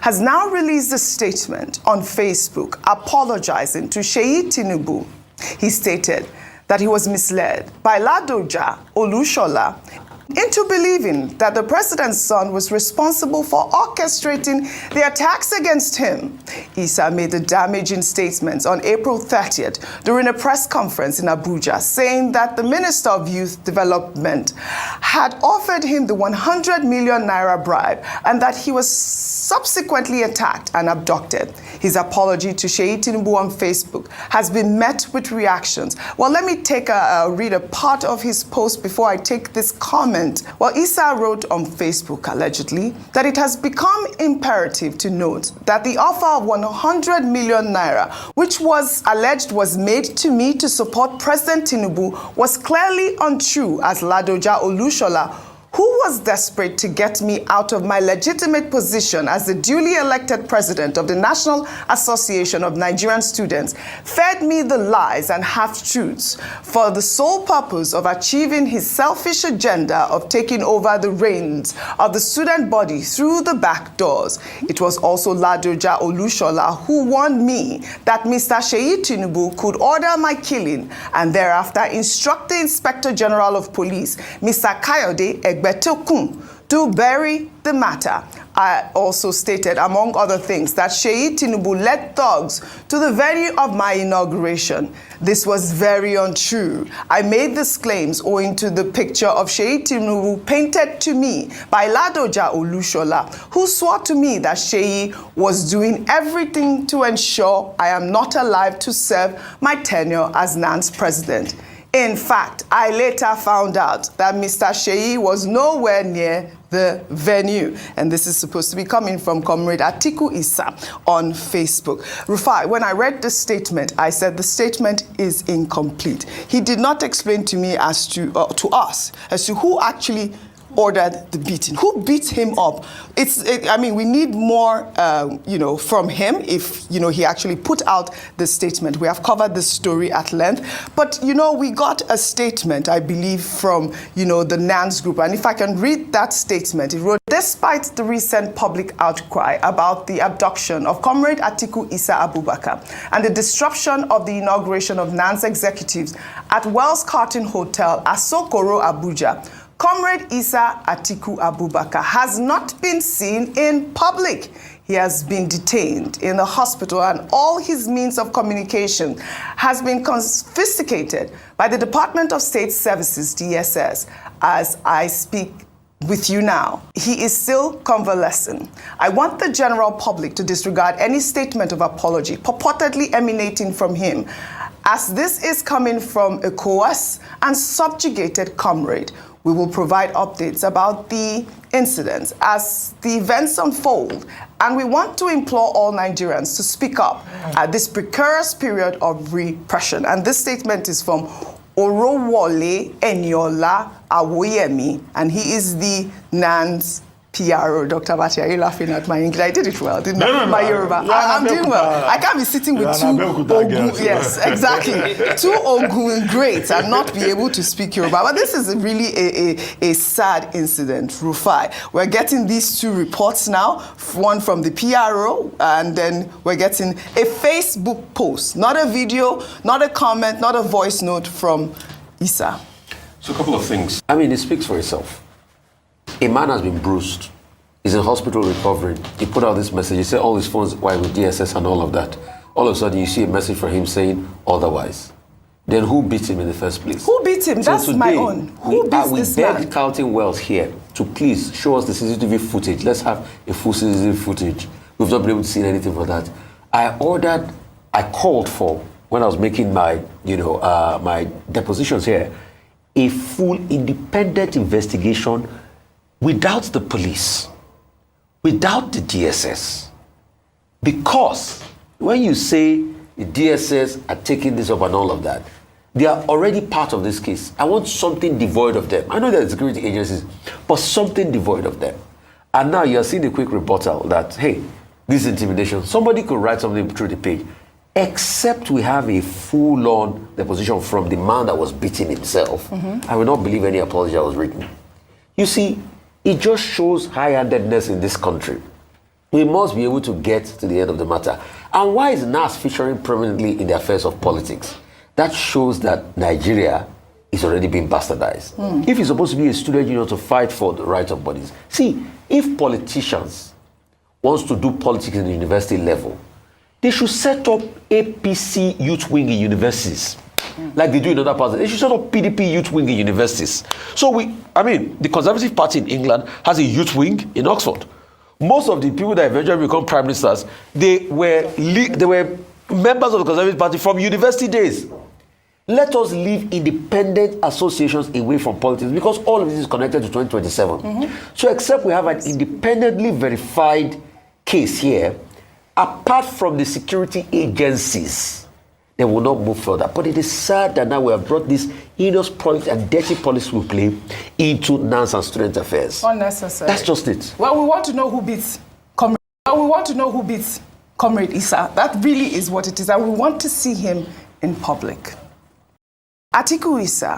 has now released a statement on Facebook apologizing to Seyi Tinubu. He stated that he was misled by Ladoja Olushola into believing that the president's son was responsible for orchestrating the attacks against him. Issa made the damaging statements on April 30th during a press conference in Abuja, saying that the Minister of Youth Development had offered him the 100 million naira bribe and that he was subsequently attacked and abducted. His apology to Seyi Tinubu on Facebook has been met with reactions. Well, let me read a part of his post before I take this comment. Well, Issa wrote on Facebook, allegedly, that it has become imperative to note that the offer of 100 million naira, which was alleged was made to me to support President Tinubu, was clearly untrue, as Ladoja Olushola, who was desperate to get me out of my legitimate position as the duly elected president of the National Association of Nigerian Students, fed me the lies and half-truths for the sole purpose of achieving his selfish agenda of taking over the reins of the student body through the back doors. It was also Ladoja Olushola who warned me that Mr. Seyi Tinubu could order my killing and thereafter instruct the Inspector General of Police, Mr. Kayode Egbetokun, to bury the matter. I also stated, among other things, that Seyi Tinubu led thugs to the venue of my inauguration. This was very untrue. I made these claims owing to the picture of Seyi Tinubu painted to me by Ladoja Olushola, who swore to me that Seyi was doing everything to ensure I am not alive to serve my tenure as NANS president. In fact, I later found out that Mr. Seyi was nowhere near the venue. And this is supposed to be coming from Comrade Atiku Issa on Facebook. Rufai, when I read this statement, I said the statement is incomplete. He did not explain to me as to us as to who actually ordered the beating. Who beat him up? I mean, we need more, from him if, he actually put out the statement. We have covered this story at length. But, we got a statement, I believe, from, the NANS group. And if I can read that statement, it wrote, despite the recent public outcry about the abduction of Comrade Atiku Issa Abubakar and the disruption of the inauguration of NANS executives at Wells Carton Hotel, Asokoro, Abuja, Comrade Issa Atiku Abubakar has not been seen in public. He has been detained in the hospital and all his means of communication has been confiscated by the Department of State Services, DSS, as I speak with you now. He is still convalescing. I want the general public to disregard any statement of apology purportedly emanating from him, as this is coming from a coerced and subjugated comrade. We will provide updates about the incidents as the events unfold, and we want to implore all Nigerians to speak up at this precarious period of repression. And this statement is from Orowole Eniola Awoyemi, and he is the NANS PRO. Dr. Bati, are you laughing at my English? I did it well, didn't I? My Yoruba. I'm doing well. I can't be sitting with two Ogun. Yes, exactly. Two Ogun greats and not be able to speak Yoruba. But this is really a sad incident, Rufai. We're getting these two reports now, one from the PRO, and then we're getting a Facebook post, not a video, not a comment, not a voice note from Issa. So a couple of things. I mean, it speaks for itself. A man has been bruised. He's in hospital recovering. He put out this message. He said all his phones were with DSS and all of that. All of a sudden, you see a message from him saying otherwise. Then who beat him in the first place? Who beat him? That's today, my own. Who beats this man? We begged Carlton Wells here to please show us the CCTV footage. Let's have a full CCTV footage. We've not been able to see anything for that. I called for, when I was making my, my depositions here, a full independent investigation without the police, without the DSS. Because when you say the DSS are taking this up and all of that, they are already part of this case. I want something devoid of them. I know there are security agencies, but something devoid of them. And now you're seeing a quick rebuttal that, hey, this is intimidation. Somebody could write something through the page, except we have a full-on deposition from the man that was beating himself. I will not believe any apology that was written. You see, it just shows high-handedness in this country. We must be able to get to the end of the matter. And why is NANS featuring prominently in the affairs of politics? That shows that Nigeria is already being bastardized. If it's supposed to be a student union to fight for the rights of bodies. See, if politicians want to do politics in the university level, they should set up APC youth wing in universities, like they do in other parts. They should set up PDP youth wing in universities. So the Conservative Party in England has a youth wing in Oxford. Most of the people that eventually become prime ministers, they were members of the Conservative Party from university days. Let us leave independent associations away from politics, because all of this is connected to 2027. So except we have an independently verified case here, apart from the security agencies, they will not move further. But it is sad that now we have brought this heinous politics and dirty policy we play into NANS and student affairs. Unnecessary. That's just it. Well, we want to know who beats Comrade. Comrade Issa. That really is what it is. And we want to see him in public. Atiku Issa